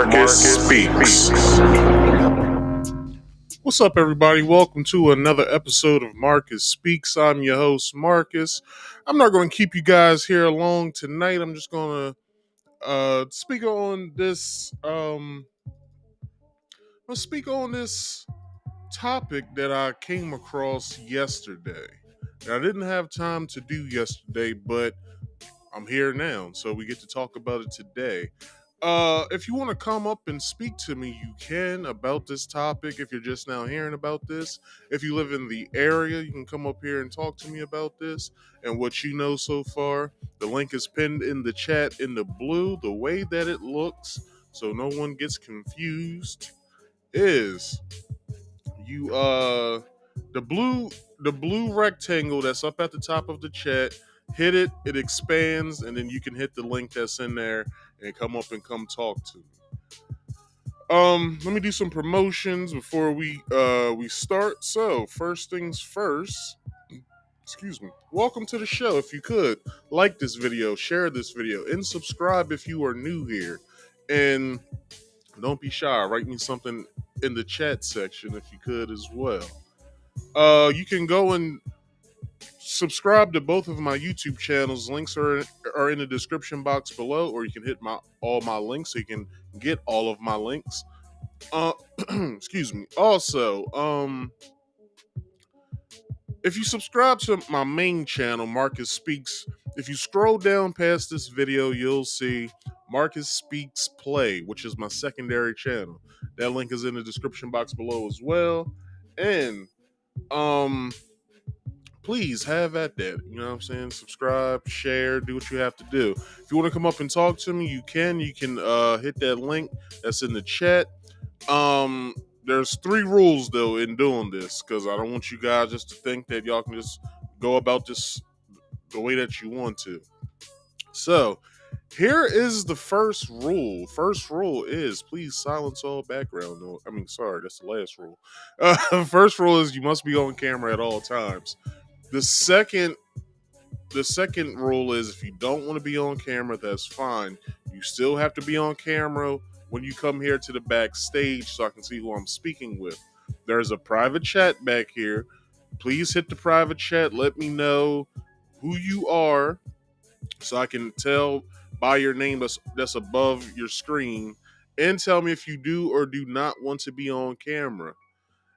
Marcus Speaks. What's up, everybody? Welcome to another episode of Marcus Speaks. I'm your host, Marcus. I'm not going to keep you guys here long tonight. I'm just going to speak on this. Let's speak on this topic that I came across yesterday. Now, I didn't have time to do yesterday, but I'm here now, so we get to talk about it today. If you want to come up and speak to me, you can about this topic. If you're just now hearing about this, if you live in the area, you can come up here and talk to me about this and what you know so far. The link is pinned in the chat in the blue. The way that it looks, so no one gets confused, is you the blue rectangle that's up at the top of the chat. Hit it, it expands, and then you can hit the link that's in there and come up and come talk to me. Let me do some promotions before we start. So, first things first, excuse me. Welcome to the show. If you could, like this video, share this video, and subscribe if you are new here. And don't be shy, write me something in the chat section if you could as well. You can go and subscribe to both of my YouTube channels. Links are in the description box below, or you can hit all my links so you can get all of my links. Excuse me. Also, if you subscribe to my main channel, Marcus Speaks, if you scroll down past this video, you'll see Marcus Speaks Play, which is my secondary channel. That link is in the description box below as well. And please have at that. You know what I'm saying? Subscribe, share, do what you have to do. If you want to come up and talk to me, you can. You can hit that link that's in the chat. There's 3 rules though in doing this, because I don't want you guys just to think that y'all can just go about this the way that you want to. So here is the first rule. First rule is please silence all background noise. I mean, sorry, that's the last rule. First rule is you must be on camera at all times. The second rule is if you don't want to be on camera, that's fine. You still have to be on camera when you come here to the backstage so I can see who I'm speaking with. There's a private chat back here. Please hit the private chat. Let me know who you are so I can tell by your name that's above your screen, and tell me if you do or do not want to be on camera.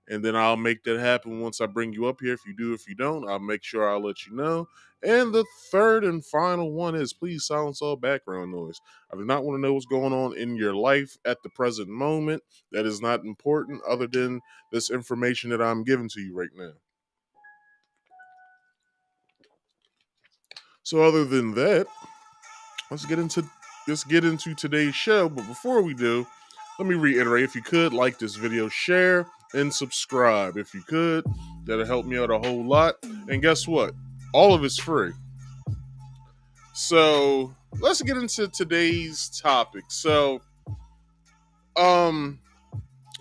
And then I'll make that happen once I bring you up here. If you do, if you don't, I'll make sure I'll let you know. And the third and final one is please silence all background noise. I do not want to know what's going on in your life at the present moment. That is not important other than this information that I'm giving to you right now. So other than that, let's get into today's show. But before we do, let me reiterate, if you could, like this video, share, and subscribe. If you could, that'll help me out a whole lot. And guess what? All of it's free. So let's get into today's topic. So,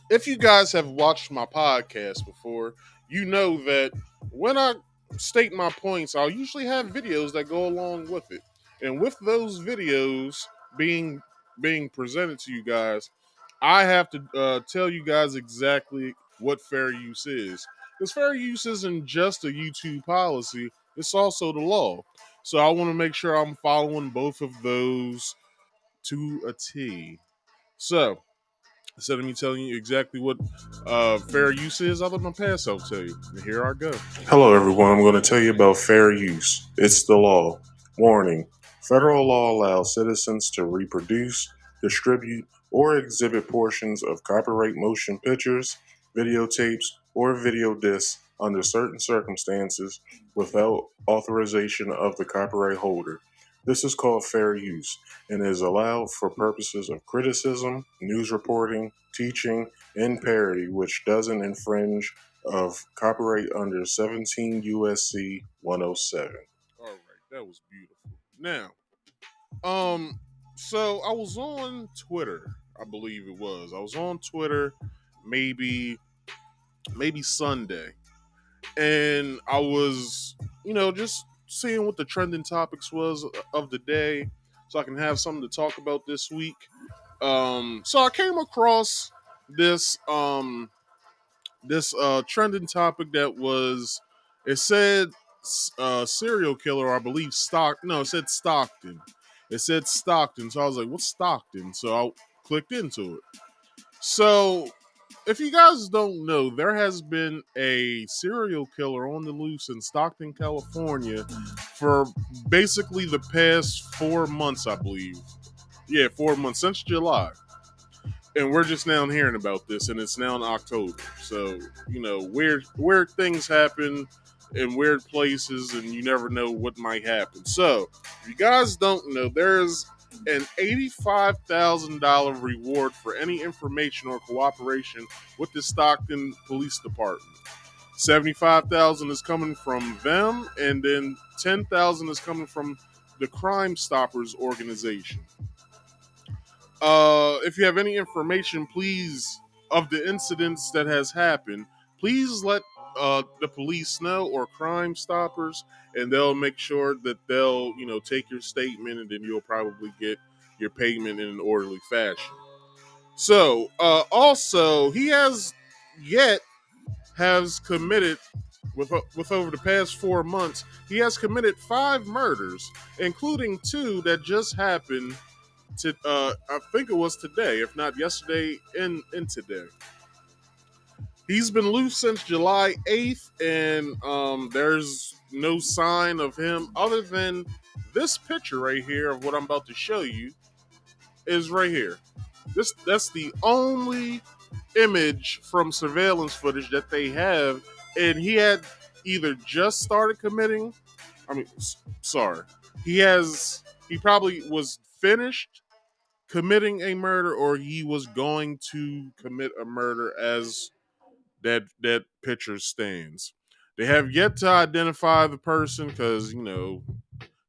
if you guys have watched my podcast before, you know that when I state my points, I'll usually have videos that go along with it. And with those videos being presented to you guys, I have to tell you guys exactly what fair use is. Because fair use isn't just a YouTube policy, it's also the law. So I want to make sure I'm following both of those to a T. So, instead of me telling you exactly what fair use is, I'll let my past self tell you. And here I go. Hello, everyone. I'm going to tell you about fair use. It's the law. Warning. Federal law allows citizens to reproduce, distribute, or exhibit portions of copyright motion pictures, videotapes, or video discs under certain circumstances without authorization of the copyright holder. This is called fair use and is allowed for purposes of criticism, news reporting, teaching, and parody, which doesn't infringe of copyright under 17 USC 107. All right, that was beautiful. Now, so I was on Twitter, I believe it was. I was on Twitter maybe Sunday, and I was, just seeing what the trending topics was of the day so I can have something to talk about this week. So I came across this trending topic that was, it said serial killer, I believe it said Stockton. It said Stockton. So I was like, what's Stockton? So I clicked into it. So if you guys don't know, there has been a serial killer on the loose in Stockton, California for basically the past 4 months, I believe. Yeah, 4 months since July. And we're just now hearing about this, and it's now in October. So weird things happen in weird places, and you never know what might happen. So if you guys don't know, there's an $85,000 reward for any information or cooperation with the Stockton Police Department. 75,000 is coming from them, and then 10,000 is coming from the Crime Stoppers organization. If you have any information, please, of the incidents that has happened, please let the police know or Crime Stoppers, and they'll make sure that they'll take your statement, and then you'll probably get your payment in an orderly fashion. So, also, he has committed with over the past 4 months, he has committed 5 murders, including 2 that just happened to I think it was today, if not yesterday and today. He's been loose since July 8th, and there's no sign of him other than this picture right here of what I'm about to show you is right here. That's the only image from surveillance footage that they have, and he had either just started committing. I mean, sorry, he probably was finished committing a murder, or he was going to commit a murder as that picture stands. They have yet to identify the person because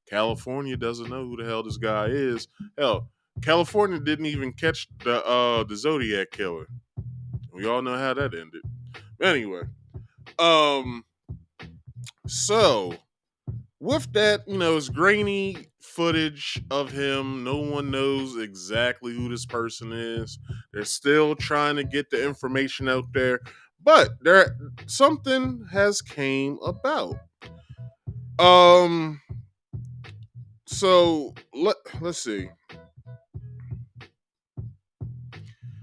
California doesn't know who the hell this guy is. Hell, California didn't even catch the Zodiac killer. We all know how that ended. Anyway, um, so with that, it's grainy footage of him. No one knows exactly who this person is. They're still trying to get the information out there, but there something has came about. Um, so let's see.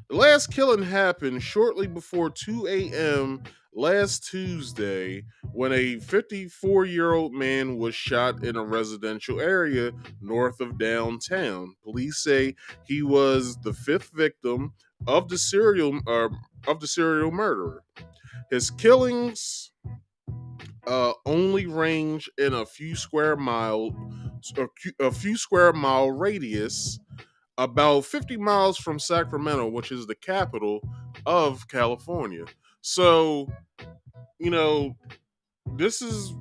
The last killing happened shortly before 2 a.m. last Tuesday when a 54-year-old man was shot in a residential area north of downtown. Police say he was the fifth victim of the serial murderer. His killings only range in a few square mile radius, about 50 miles from Sacramento, which is the capital of California. So, you know, this is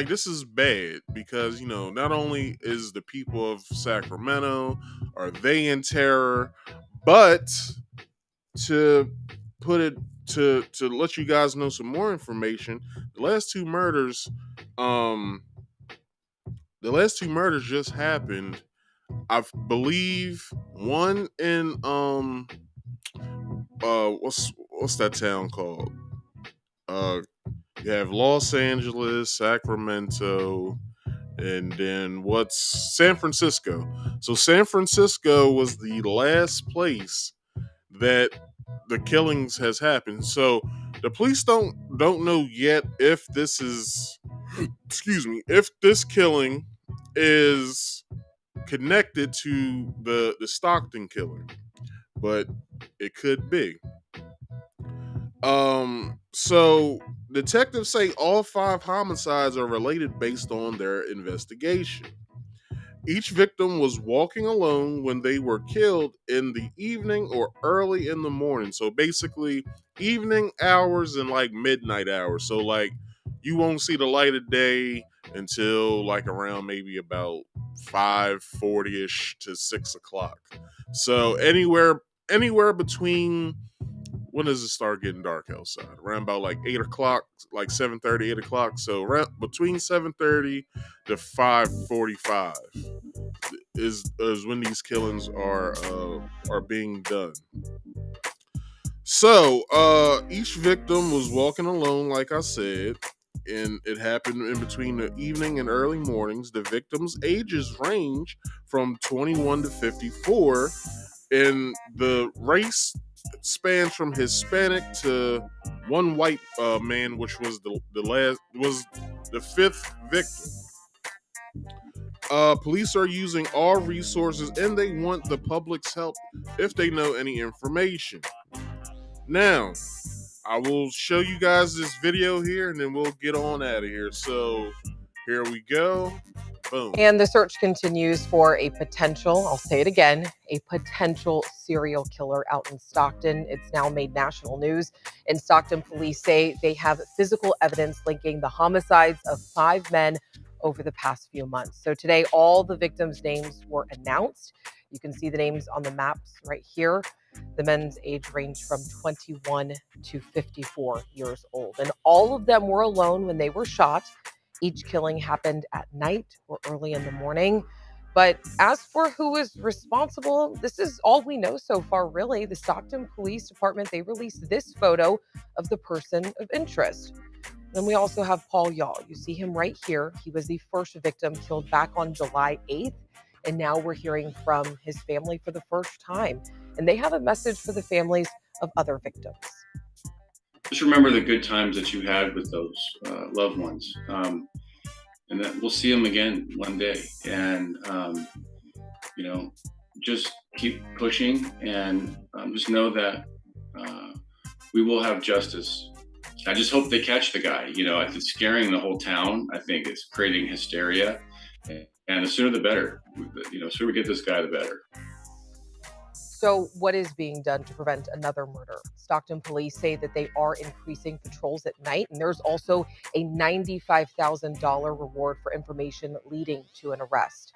this is bad because, not only is the people of Sacramento are they in terror, but to put it to let you guys know some more information, the last two murders um just happened. I believe one in what's that town called? Uh you have Los Angeles, Sacramento, and then what's San Francisco. So San Francisco was the last place that the killings has happened. So the police don't know yet if this is if this killing is connected to the Stockton killing, but it could be. So detectives say all 5 homicides are related based on their investigation. Each victim was walking alone when they were killed in the evening or early in the morning. So basically, evening hours and like midnight hours. So like you won't see the light of day until like around maybe about 5:40 ish to 6 o'clock. So anywhere between, when does it start getting dark outside? Around about like 8 o'clock, like 7:30, 8 o'clock. So around between 7:30 to 5:45 is when these killings are being done. So each victim was walking alone, like I said, and it happened in between the evening and early mornings. The victims' ages range from 21 to 54, and the race spans from Hispanic to one white man, which was the fifth victim. Police are using all resources and they want the public's help if they know any information. Now, I will show you guys this video here and then we'll get on out of here. So here we go. Boom. And the search continues for a potential, I'll say it again, a potential serial killer out in Stockton. It's now made national news. In Stockton, police say they have physical evidence linking the homicides of 5 men over the past few months. So today, all the victims' names were announced. You can see the names on the maps right here. The men's age ranged from 21 to 54 years old. And all of them were alone when they were shot. Each killing happened at night or early in the morning. But as for who is responsible, this is all we know so far, really. The Stockton Police Department, they released this photo of the person of interest. Then we also have Paul Yaw. You see him right here. He was the first victim killed back on July 8th. And now we're hearing from his family for the first time. And they have a message for the families of other victims. Just remember the good times that you had with those loved ones. And that we'll see them again one day. And, just keep pushing and just know that we will have justice. I just hope they catch the guy. It's scaring the whole town. I think it's creating hysteria. And the sooner the better. The sooner we get this guy, the better. So what is being done to prevent another murder? Stockton police say that they are increasing patrols at night, and there's also a $95,000 reward for information leading to an arrest.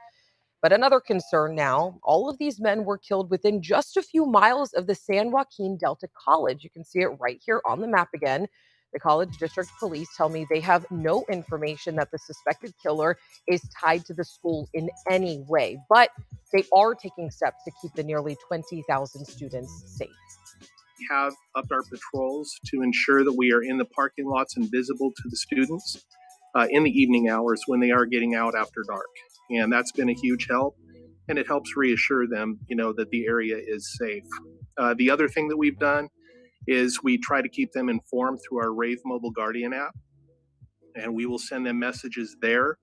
But another concern now, all of these men were killed within just a few miles of the San Joaquin Delta College. You can see it right here on the map again. The college district police tell me they have no information that the suspected killer is tied to the school in any way, but they are taking steps to keep the nearly 20,000 students safe. We have upped our patrols to ensure that we are in the parking lots and visible to the students in the evening hours when they are getting out after dark. And that's been a huge help. And it helps reassure them, that the area is safe. The other thing that we've done is we try to keep them informed through our Rave Mobile Guardian app. And we will send them messages there.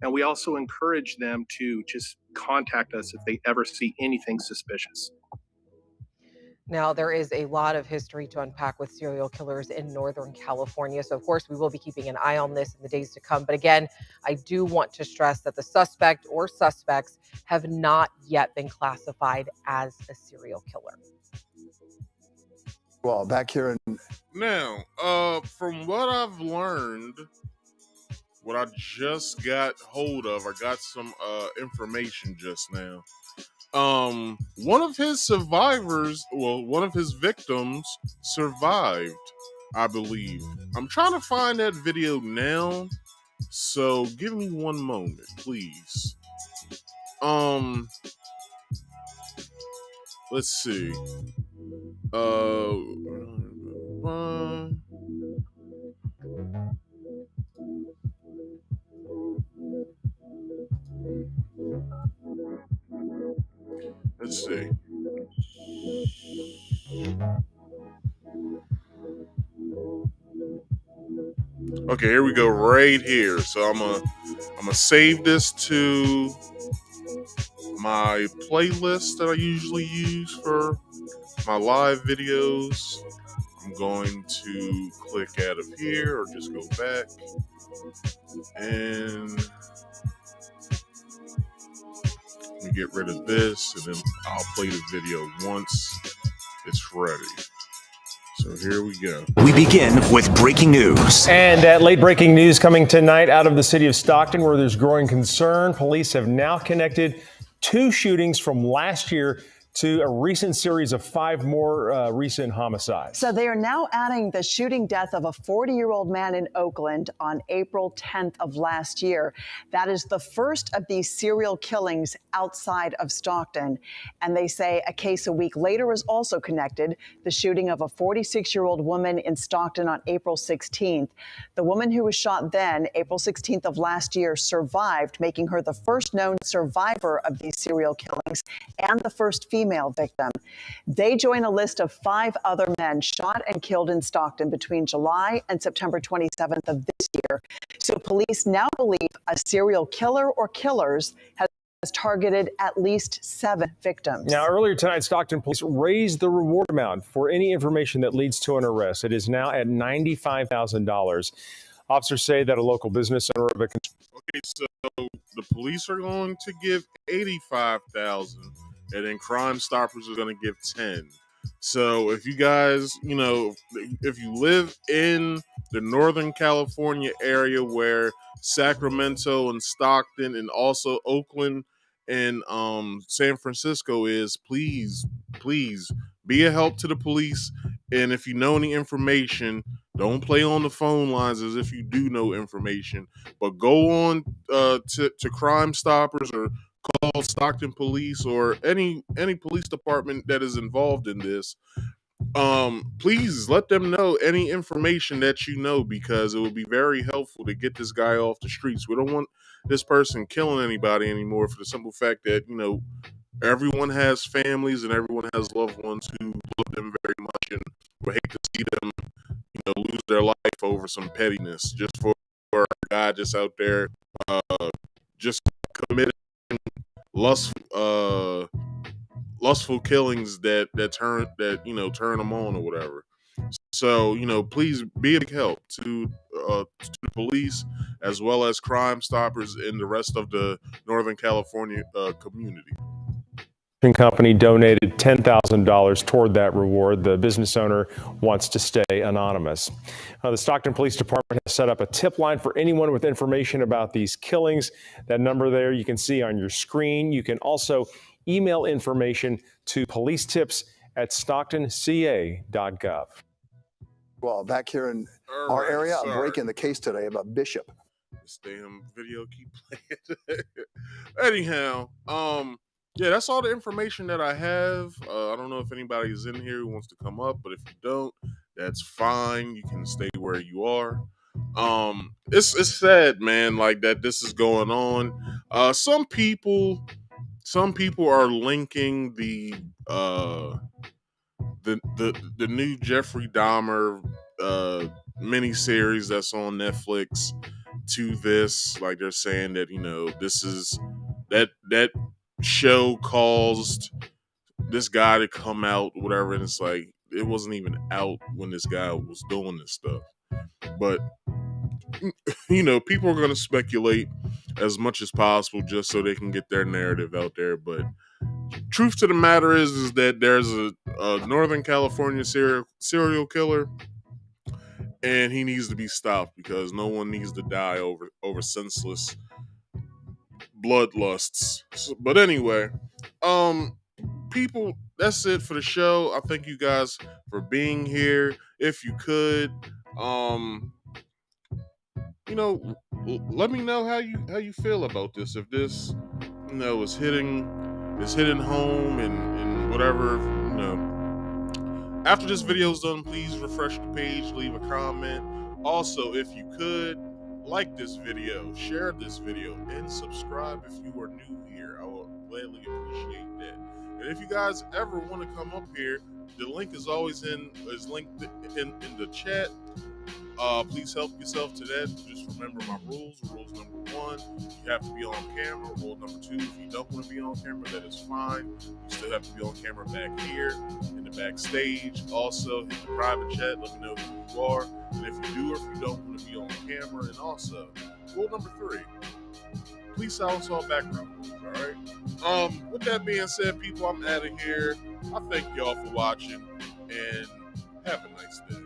And we also encourage them to just contact us if they ever see anything suspicious. Now, there is a lot of history to unpack with serial killers in Northern California. So, of course, we will be keeping an eye on this in the days to come. But again, I do want to stress that the suspect or suspects have not yet been classified as a serial killer. Well, back here in... Now, from what I've learned, what I just got hold of, I got some information just now. One of his victims survived, I believe. I'm trying to find that video now, so give me one moment, please. Let's see. Let's see. Okay, here we go right here. So I'm gonna save this to my playlist that I usually use for my live videos. I'm going to click out of here or just go back and let me get rid of this and then I'll play the video once it's ready. So here we go. We begin with breaking news. And late breaking news coming tonight out of the city of Stockton, where there's growing concern. Police have now connected 2 shootings from last year to a recent series of 5 more recent homicides. So they are now adding the shooting death of a 40-year-old man in Oakland on April 10th of last year. That is the first of these serial killings outside of Stockton. And they say a case a week later is also connected, the shooting of a 46-year-old woman in Stockton on April 16th. The woman who was shot then, April 16th of last year, survived, making her the first known survivor of these serial killings and the first female victim. They join a list of 5 other men shot and killed in Stockton between July and September 27th of this year. So police now believe a serial killer or killers has targeted at least 7 victims. Now, earlier tonight, Stockton police raised the reward amount for any information that leads to an arrest. It is now at $95,000. Officers say that a local business owner of a... Okay, so the police are going to give $85,000, and then Crime Stoppers are going to give $10,000. So if you guys, if you live in the Northern California area where Sacramento and Stockton and also Oakland and San Francisco is, please be a help to the police. And if you know any information, don't play on the phone lines as if you do know information, but go on to Crime Stoppers or call Stockton Police or any police department that is involved in this. Please let them know any information that you know, because it would be very helpful to get this guy off the streets. We don't want this person killing anybody anymore, for the simple fact that, everyone has families and everyone has loved ones who love them very much, and would hate to see them, lose their life over some pettiness, just for a guy just out there just committing lustful killings that turn them on or whatever. So please be a big help to the police as well as Crime Stoppers and the rest of the Northern California community. Company donated $10,000 toward that reward. The business owner wants to stay anonymous. The Stockton Police Department has set up a tip line for anyone with information about these killings. That number there you can see on your screen. You can also email information to policetips@stocktonca.gov. Well, back here in our area, I'm breaking the case today about Bishop. This damn video keep playing. Anyhow, yeah, that's all the information that I have. I don't know if anybody is in here who wants to come up, but if you don't, that's fine. You can stay where you are. It's sad, man, like that this is going on. Some people are linking the new Jeffrey Dahmer miniseries that's on Netflix to this. Like, they're saying that this is that show caused this guy to come out, whatever, and it's like it wasn't even out when this guy was doing this stuff. But people are going to speculate as much as possible just so they can get their narrative out there. But truth to the matter is that there's a Northern California serial killer, and he needs to be stopped, because no one needs to die over senseless bloodlusts. But anyway, people, that's it for the show. I thank you guys for being here. If you could, let me know how you feel about this. If this, is hitting home and whatever, After this video is done, please refresh the page, leave a comment. Also, if you could, like this video, share this video, and subscribe if you are new here. I will gladly appreciate that. And if you guys ever want to come up here, the link is always linked in the chat. Please help yourself to that. Just remember my rules. Rules number 1, you have to be on camera. Rule number 2, if you don't want to be on camera, that is fine. You still have to be on camera back here in the backstage. Also, hit the private chat. Let me know who you are, and if you do or if you don't want to be on camera. And also, rule number 3, please silence all background noise. All right. With that being said, people, I'm out of here. I thank y'all for watching, and have a nice day.